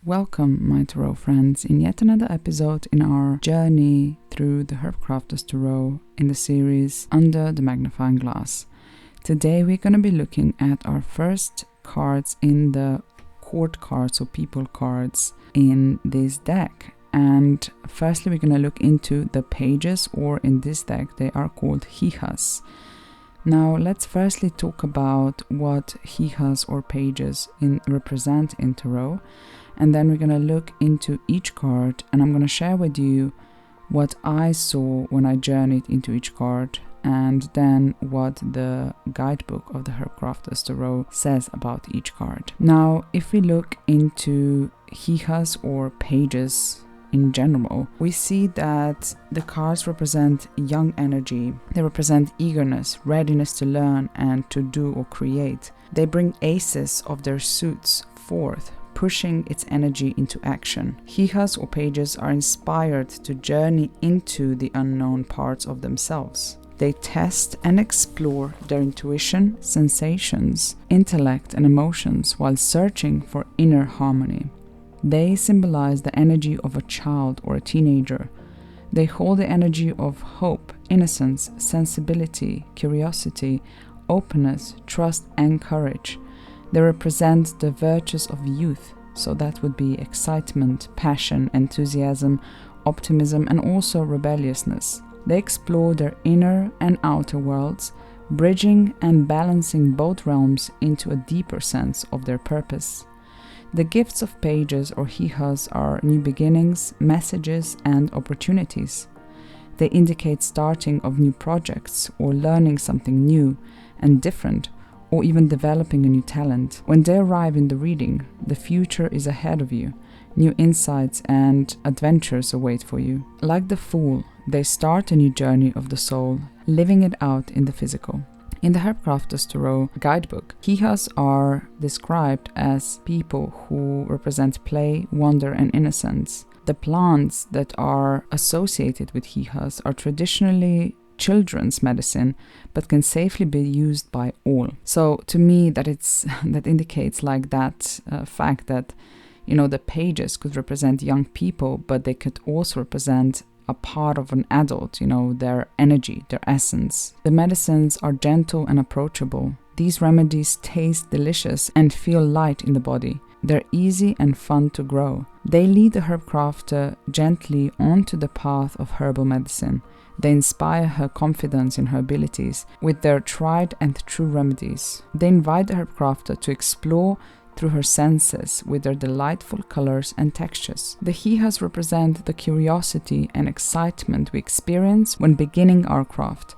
Welcome, my tarot friends, in yet another episode in our journey through the Herbcrafter's tarot in the series Under the Magnifying Glass. Today we're going to be looking at our first cards in the court cards or people cards in this deck. And firstly, we're going to look into the pages, or in this deck they are called Hijas. Now let's firstly talk about what Hijas or pages represent in tarot, and then we're going to look into each card, and I'm going to share with you what I saw when I journeyed into each card, and then what the guidebook of the Herbcrafter's tarot says about each card. Now, if we look into Hijas or pages in general, we see that the cards represent young energy. They represent eagerness, readiness to learn and to do or create. They bring aces of their suits forth, pushing its energy into action. Hijas or pages are inspired to journey into the unknown parts of themselves. They test and explore their intuition, sensations, intellect and emotions while searching for inner harmony. They symbolize the energy of a child or a teenager. They hold the energy of hope, innocence, sensibility, curiosity, openness, trust, and courage. They represent the virtues of youth, so that would be excitement, passion, enthusiasm, optimism, and also rebelliousness. They explore their inner and outer worlds, bridging and balancing both realms into a deeper sense of their purpose. The gifts of pages or Hijas are new beginnings, messages, and opportunities. They indicate starting of new projects or learning something new and different, or even developing a new talent. When they arrive in the reading, the future is ahead of you. New insights and adventures await for you. Like the Fool, they start a new journey of the soul, living it out in the physical. In the Herbcrafter's tarot guidebook, Hijas are described as people who represent play, wonder, and innocence. The plants that are associated with Hijas are traditionally children's medicine, but can safely be used by all. So to me, that indicates like that fact that, you know, the pages could represent young people, but they could also represent a part of an adult, you know, their energy, their essence. The medicines are gentle and approachable. These remedies taste delicious and feel light in the body. They're easy and fun to grow. They lead the Herbcrafter gently onto the path of herbal medicine. They inspire her confidence in her abilities with their tried and true remedies. They invite the Herbcrafter to explore through her senses with their delightful colors and textures. The Hijas represent the curiosity and excitement we experience when beginning our craft.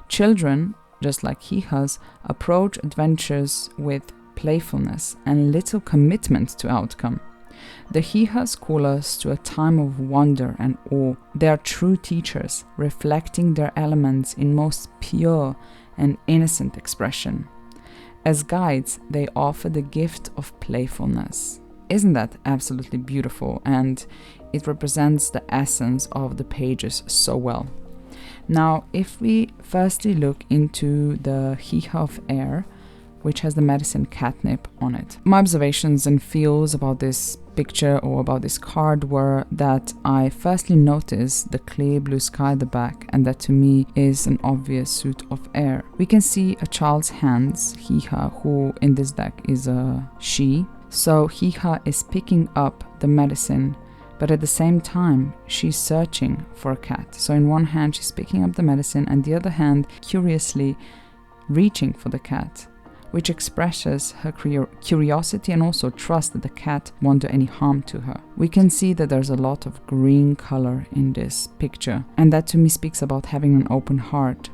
Children, just like Hijas, approach adventures with playfulness and little commitment to outcome. The Hijas call us to a time of wonder and awe. They are true teachers, reflecting their elements in most pure and innocent expression. As guides, they offer the gift of playfulness. Isn't that absolutely beautiful? And it represents the essence of the pages so well. Now, if we firstly look into the Hija of Air, which has the medicine catnip on it. My observations and feels about this picture or about this card were that I firstly noticed the clear blue sky at the back, and that to me is an obvious suit of air. We can see a child's hands, Hija, who in this deck is a she. So Hija is picking up the medicine, but at the same time she's searching for a cat. So in one hand she's picking up the medicine, and the other hand curiously reaching for the cat, which expresses her curiosity and also trust that the cat won't do any harm to her. We can see that there's a lot of green color in this picture, and that to me speaks about having an open heart.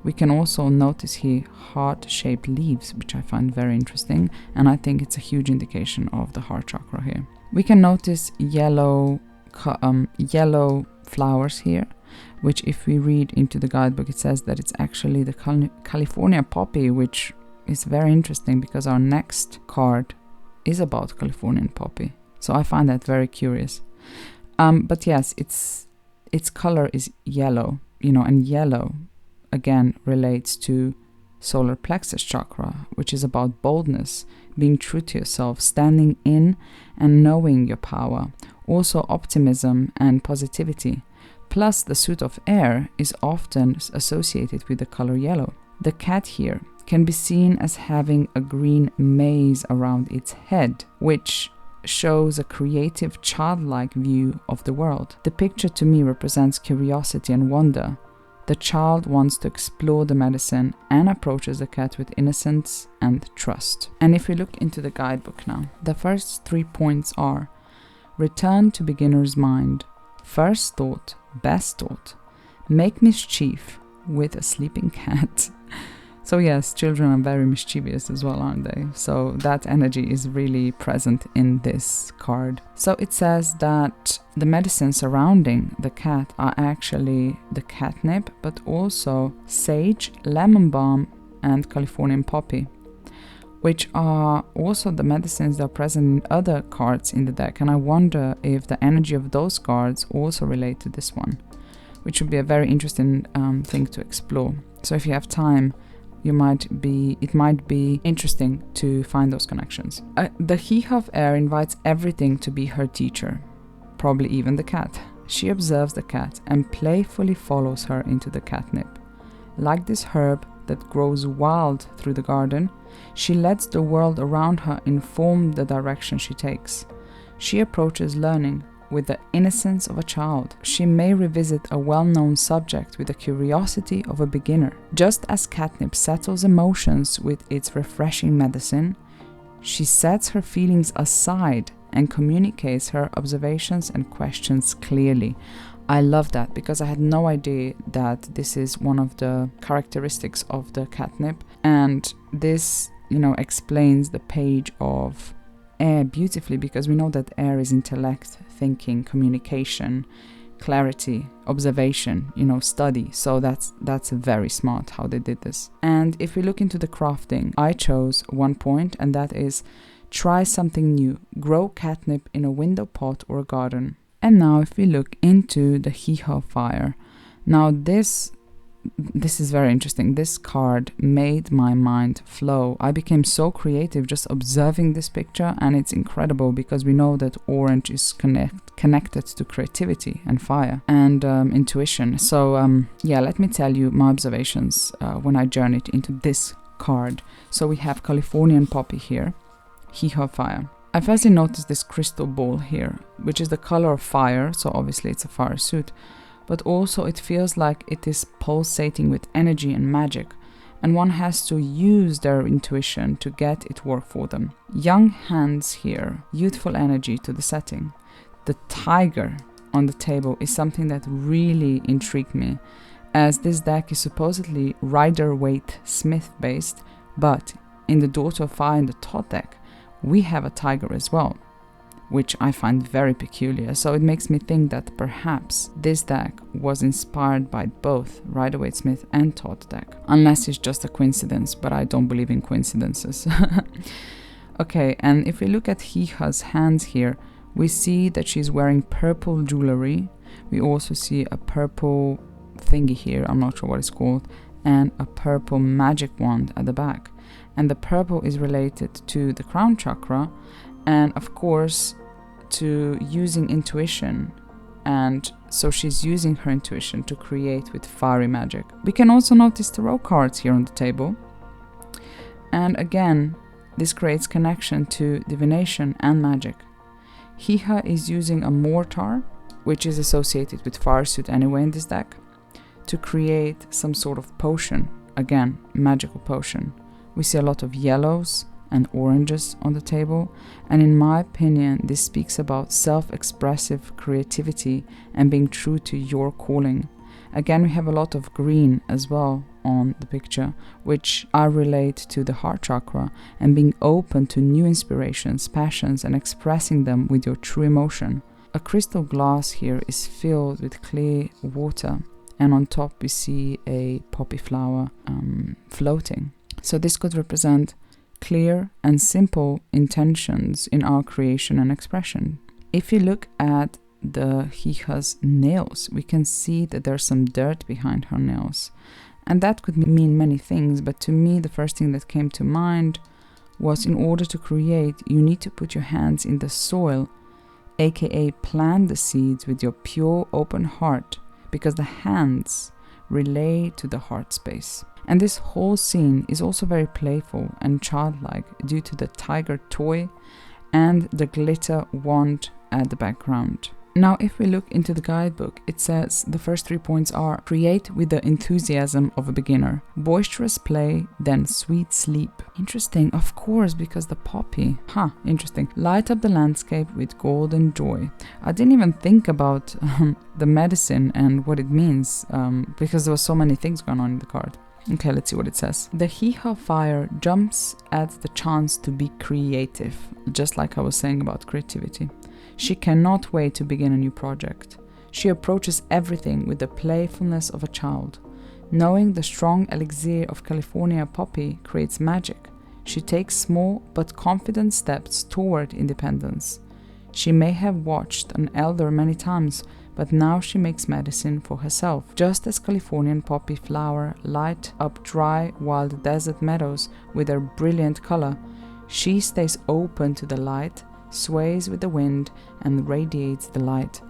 We can also notice here heart-shaped leaves, which I find very interesting, and I think it's a huge indication of the heart chakra here. We can notice yellow flowers here, which if we read into the guidebook, it says that it's actually the California poppy, which is very interesting because our next card is about Californian poppy. So I find that very curious. But yes, its color is yellow, you know, and yellow again relates to solar plexus chakra, which is about boldness, being true to yourself, standing in and knowing your power. Also optimism and positivity. Plus, the suit of air is often associated with the color yellow. The cat here can be seen as having a green maze around its head, which shows a creative, childlike view of the world. The picture to me represents curiosity and wonder. The child wants to explore the medicine and approaches the cat with innocence and trust. And if we look into the guidebook now, the first 3 points are: return to beginner's mind, first thought, best thought, make mischief with a sleeping cat. So yes, children are very mischievous as well, aren't they? So that energy is really present in this card. So it says that the medicine surrounding the cat are actually the catnip, but also sage, lemon balm, and Californian poppy, which are also the medicines that are present in other cards in the deck. And I wonder if the energy of those cards also relate to this one, which would be a very interesting thing to explore. So if you have time, it might be interesting to find those connections. The Hija of Air invites everything to be her teacher, probably even the cat. She observes the cat and playfully follows her into the catnip. Like this herb that grows wild through the garden, she lets the world around her inform the direction she takes. She approaches learning with the innocence of a child. She may revisit a well-known subject with the curiosity of a beginner. Just as catnip settles emotions with its refreshing medicine, she sets her feelings aside and communicates her observations and questions clearly. I love that, because I had no idea that this is one of the characteristics of the catnip, and this, explains the page of air beautifully, because we know that air is intellect, thinking, communication, clarity, observation, study. So that's very smart how they did this. And if we look into the crafting, I chose 1 point, and that is try something new. Grow catnip in a window pot or a garden. And now if we look into the Hija fire, now this is very interesting. This card made my mind flow. I became so creative just observing this picture, and it's incredible because we know that orange is connected to creativity and fire and intuition. So let me tell you my observations when I journeyed into this card. So we have Californian poppy here, Hija fire. I firstly noticed this crystal ball here, which is the color of fire, so obviously it's a fire suit. But also it feels like it is pulsating with energy and magic, and one has to use their intuition to get it work for them. Young hands here, youthful energy to the setting. The tiger on the table is something that really intrigued me, as this deck is supposedly Rider-Waite Smith based, but in the Daughter of Fire in the Tot deck, we have a tiger as well, which I find very peculiar. So it makes me think that perhaps this deck was inspired by both Rider-Waite Smith and Tot deck, unless it's just a coincidence, but I don't believe in coincidences. Okay, and if we look at Hija's hands here, we see that she's wearing purple jewelry. We also see a purple thingy here, I'm not sure what it's called, and a purple magic wand at the back. And the purple is related to the crown chakra, and of course to using intuition, and so she's using her intuition to create with fiery magic. We can also notice tarot cards here on the table, and again this creates connection to divination and magic. Hija is using a mortar, which is associated with fire suit anyway in this deck, to create some sort of potion, again magical potion. We see a lot of yellows and oranges on the table, and in my opinion this speaks about self-expressive creativity and being true to your calling. Again, we have a lot of green as well on the picture, which I relate to the heart chakra and being open to new inspirations, passions, and expressing them with your true emotion. A crystal glass here is filled with clear water, and on top we see a poppy flower floating. So this could represent clear and simple intentions in our creation and expression. If you look at the Hija's nails, we can see that there's some dirt behind her nails. And that could mean many things, but to me the first thing that came to mind was in order to create, you need to put your hands in the soil, aka plant the seeds with your pure open heart, because the hands relay to the heart space. And this whole scene is also very playful and childlike due to the tiger toy and the glitter wand at the background. Now, if we look into the guidebook, it says the first 3 points are: create with the enthusiasm of a beginner, boisterous play, then sweet sleep. Interesting, of course, because the poppy. Interesting. Light up the landscape with golden joy. I didn't even think about the medicine and what it means, because there were so many things going on in the card. Okay, let's see what it says. The Hija fire jumps at the chance to be creative, just like I was saying about creativity. She cannot wait to begin a new project. She approaches everything with the playfulness of a child. Knowing the strong elixir of California poppy creates magic, she takes small but confident steps toward independence. She may have watched an elder many times, but now she makes medicine for herself. Just as Californian poppy flower light up dry, wild desert meadows with their brilliant color, she stays open to the light, sways with the wind, and radiates the light.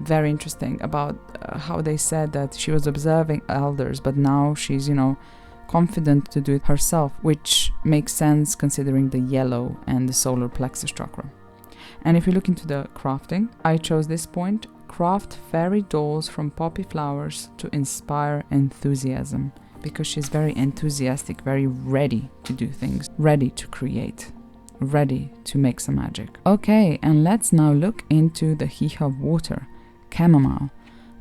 Very interesting about how they said that she was observing elders, but now she's, confident to do it herself, which makes sense considering the yellow and the solar plexus chakra. And if you look into the crafting, I chose this point: craft fairy dolls from poppy flowers to inspire enthusiasm, because she's very enthusiastic, very ready to do things, ready to create, ready to make some magic. Okay, and let's now look into the Hija water, chamomile.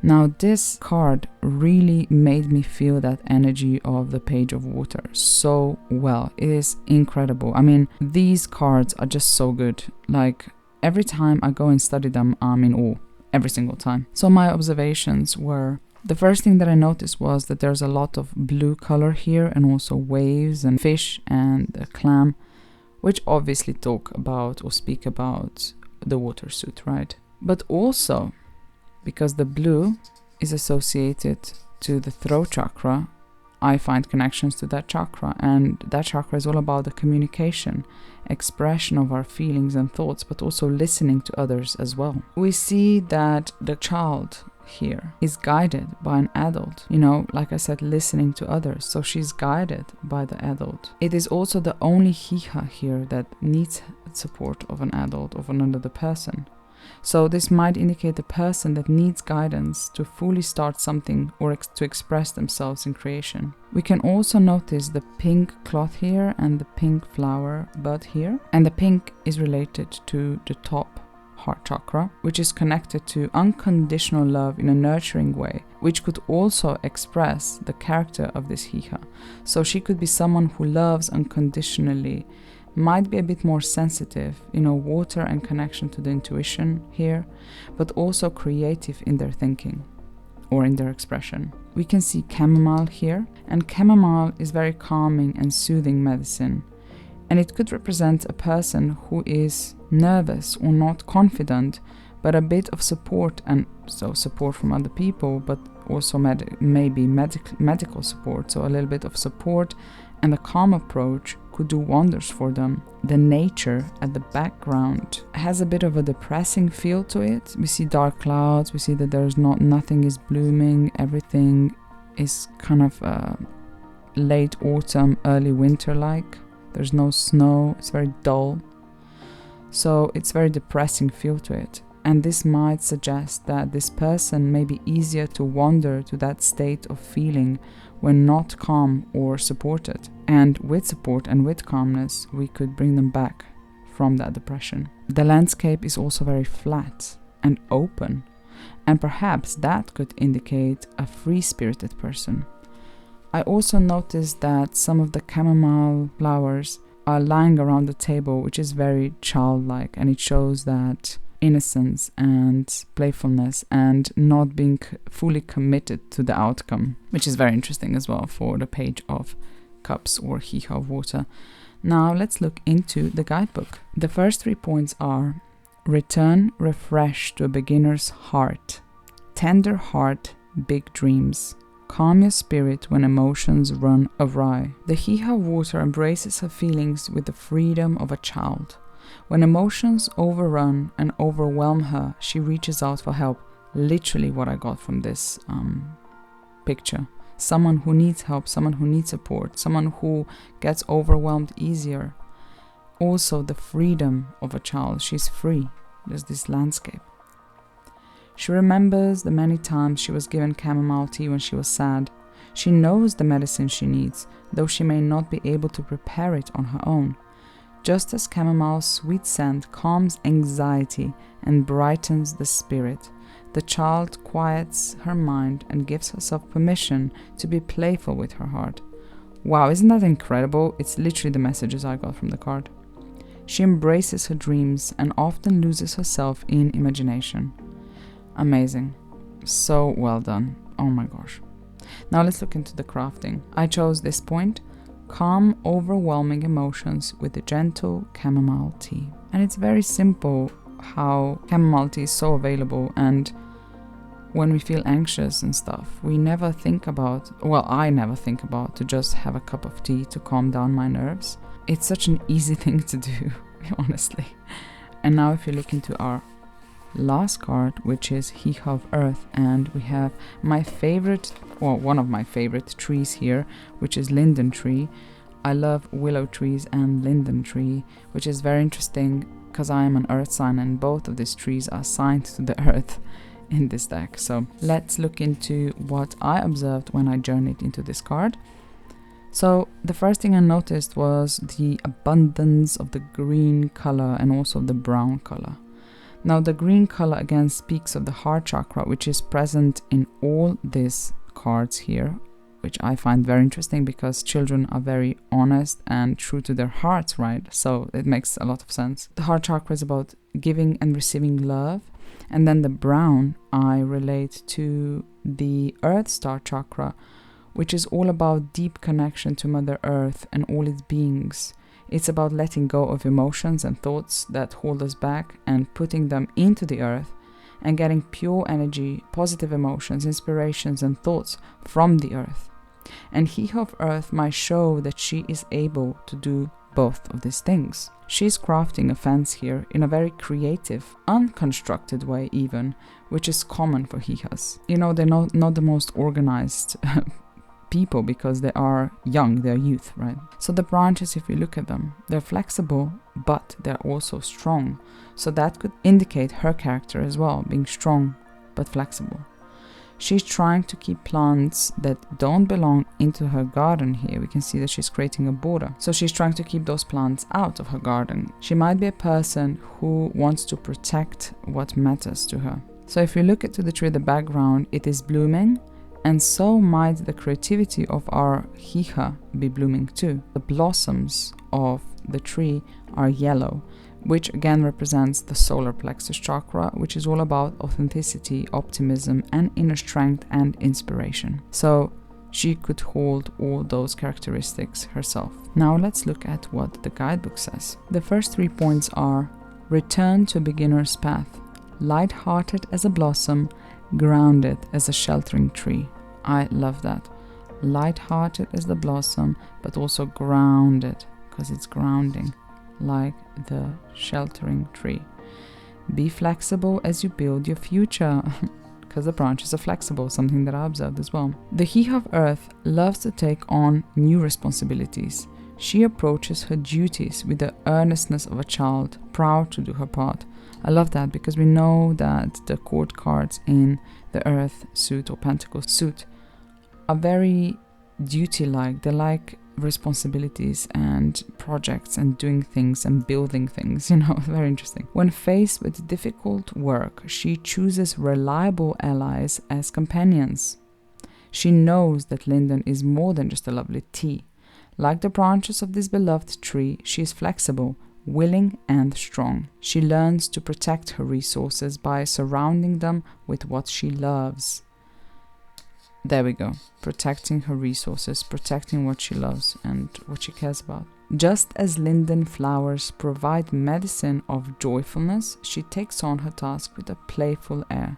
Now this card really made me feel that energy of the Page of Water so well. It is incredible. I mean, these cards are just so good. Like, every time I go and study them, I'm in awe. Every single time. So my observations were, the first thing that I noticed was that there's a lot of blue color here, and also waves and fish and a clam, which obviously talk about or speak about the water suit, right? But also, because the blue is associated to the throat chakra, I find connections to that chakra, and that chakra is all about the communication, expression of our feelings and thoughts, but also listening to others as well. We see that the child here is guided by an adult, like I said, listening to others, so she's guided by the adult. It is also the only Hija here that needs support of an adult, of another person. So this might indicate the person that needs guidance to fully start something or to express themselves in creation. We can also notice the pink cloth here and the pink flower bud here. And the pink is related to the top heart chakra, which is connected to unconditional love in a nurturing way, which could also express the character of this Hija. So she could be someone who loves unconditionally, might be a bit more sensitive, water and connection to the intuition here, but also creative in their thinking or in their expression. We can see chamomile here, and chamomile is very calming and soothing medicine, and it could represent a person who is nervous or not confident, but a bit of support, and so support from other people, but also maybe medical support, so a little bit of support and a calm approach could do wonders for them. The nature at the background has a bit of a depressing feel to it. We see dark clouds, we see that there's nothing is blooming, everything is kind of late autumn, early winter like. There's no snow, it's very dull. So it's very depressing feel to it. And this might suggest that this person may be easier to wander to that state of feeling when not calm or supported. And with support and with calmness, we could bring them back from that depression. The landscape is also very flat and open, and perhaps that could indicate a free-spirited person. I also noticed that some of the chamomile flowers are lying around the table, which is very childlike, and it shows that innocence and playfulness and not being fully committed to the outcome, which is very interesting as well for the Page of Cups or Hija of Water. Now let's look into the guidebook. The first 3 points are: return refreshed to a beginner's heart, tender heart, big dreams, Calm your spirit when emotions run awry. The Hija water embraces her feelings with the freedom of a child. When emotions overrun and overwhelm her, she reaches out for help. Literally what I got from this picture. Someone who needs help, someone who needs support, someone who gets overwhelmed easier. Also the freedom of a child. She's free. There's this landscape. She remembers the many times she was given chamomile tea when she was sad. She knows the medicine she needs, though she may not be able to prepare it on her own. Just as chamomile's sweet scent calms anxiety and brightens the spirit, the child quiets her mind and gives herself permission to be playful with her heart. Wow, isn't that incredible? It's literally the messages I got from the card. She embraces her dreams and often loses herself in imagination. Amazing. So well done. Oh my gosh. Now let's look into the crafting. I chose this point. Calm overwhelming emotions with the gentle chamomile tea. And it's very simple how chamomile tea is so available, and when we feel anxious and stuff, we never think about, well, I never think about to just have a cup of tea to calm down my nerves. It's such an easy thing to do, honestly. And now if you look into our last card, which is Hija of Earth, and we have my favorite, or one of my favorite trees here, which is linden tree. I love willow trees and linden tree, which is very interesting because I am an earth sign and both of these trees are signed to the earth in this deck. So let's look into what I observed when I journeyed into this card. So the first thing I noticed was the abundance of the green color and also the brown color. Now the green color again speaks of the heart chakra, which is present in all these cards here, which I find very interesting because children are very honest and true to their hearts, right? So it makes a lot of sense. The heart chakra is about giving and receiving love. And then the brown I relate to the earth star chakra, which is all about deep connection to Mother Earth and all its beings. It's about letting go of emotions and thoughts that hold us back and putting them into the earth and getting pure energy, positive emotions, inspirations and thoughts from the earth. And Hija of Earth might show that she is able to do both of these things. She's crafting a fence here in a very creative, unconstructed way even, which is common for Hijas. You know, they're not the most organized people because they are young, they're youth, right? So the branches, if you look at them, they're flexible, but they're also strong. So that could indicate her character as well, being strong but flexible. She's trying to keep plants that don't belong into her garden here. We can see that she's creating a border. So she's trying to keep those plants out of her garden. She might be a person who wants to protect what matters to her. So if you look at the tree in the background, it is blooming, and so might the creativity of our Hija be blooming too. The blossoms of the tree are yellow, which again represents the solar plexus chakra, which is all about authenticity, optimism, and inner strength and inspiration. So she could hold all those characteristics herself. Now let's look at what the guidebook says. The first 3 points are: return to a beginner's path, light-hearted as a blossom, grounded as a sheltering tree. I love that. Light-hearted as the blossom, but also grounded, because it's grounding, like the sheltering tree. Be flexible as you build your future, because the branches are flexible, something that I observed as well. The Hija of Earth loves to take on new responsibilities. She approaches her duties with the earnestness of a child, proud to do her part. I love that because we know that the court cards in the Earth suit or Pentacle suit are very duty-like. They like responsibilities and projects and doing things and building things, very interesting. When faced with difficult work, she chooses reliable allies as companions. She knows that linden is more than just a lovely tea. Like the branches of this beloved tree, she is flexible, willing and strong. She learns to protect her resources by surrounding them with what she loves. There we go. Protecting her resources, protecting what she loves and what she cares about. Just as linden flowers provide medicine of joyfulness, she takes on her task with a playful air.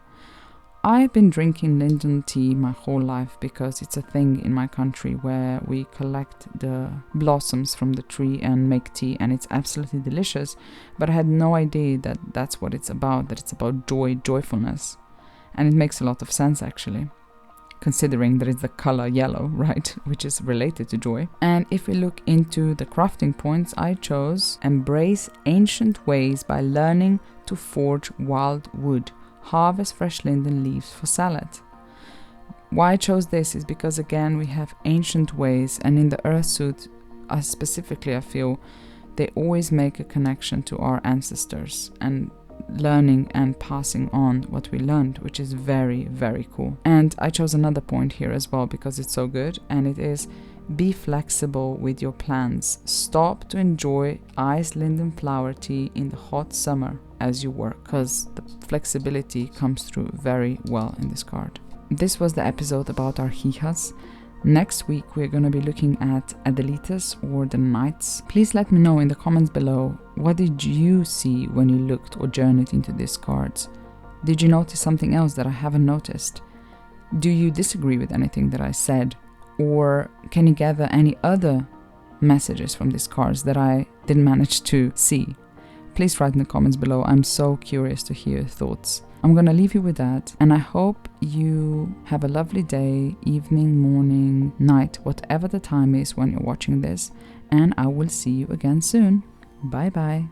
I've been drinking linden tea my whole life because it's a thing in my country where we collect the blossoms from the tree and make tea, and it's absolutely delicious. But I had no idea that that's what it's about, that it's about joy, joyfulness. And it makes a lot of sense actually, considering that it's the color yellow, right, which is related to joy. And if we look into the crafting points, I chose embrace ancient ways by learning to forge wild wood. Harvest fresh linden leaves for salad. Why I chose this is because again we have ancient ways, and in the earth suit specifically I feel they always make a connection to our ancestors and learning and passing on what we learned, which is very, very cool. And I chose another point here as well because it's so good, and it is be flexible with your plans. Stop to enjoy iced linden flower tea in the hot summer as you work, because the flexibility comes through very well in this card. This was the episode about our Hijas. Next week we're going to be looking at Adelitas or the Knights. Please let me know in the comments below, what did you see when you looked or journeyed into these cards? Did you notice something else that I haven't noticed? Do you disagree with anything that I said? Or can you gather any other messages from these cards that I didn't manage to see? Please write in the comments below. I'm so curious to hear your thoughts. I'm gonna leave you with that, and I hope you have a lovely day, evening, morning, night, whatever the time is when you're watching this, and I will see you again soon. Bye bye.